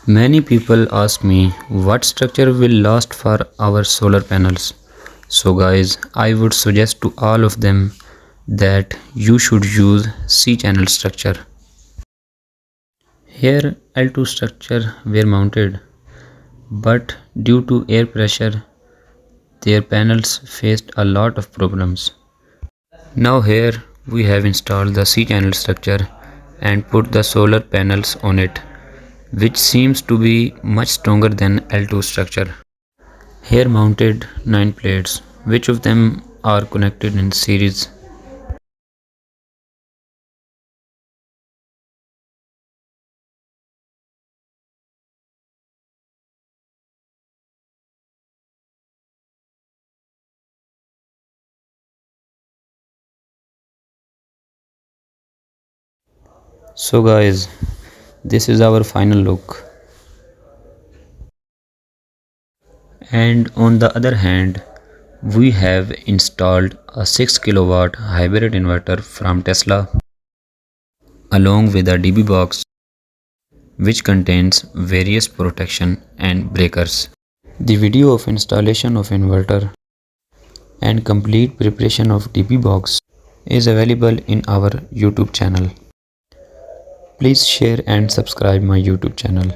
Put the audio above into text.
Many people ask me what structure will last for our solar panels. So guys, I would suggest to all of them that you should use C-channel structure. Here L2 structure were mounted, but due to air pressure their panels faced a lot of problems. Now here we have installed the C-channel structure and put the solar panels on it, which seems to be much stronger than L2 structure. Here mounted 9 plates, which of them are connected in series. So guys, this is our final look. And on the other hand, we have installed a 6 kilowatt hybrid inverter from Tesla along with a DB box which contains various protection and breakers. The video of installation of inverter and complete preparation of DB box is available in our YouTube channel. Please share and subscribe my YouTube channel.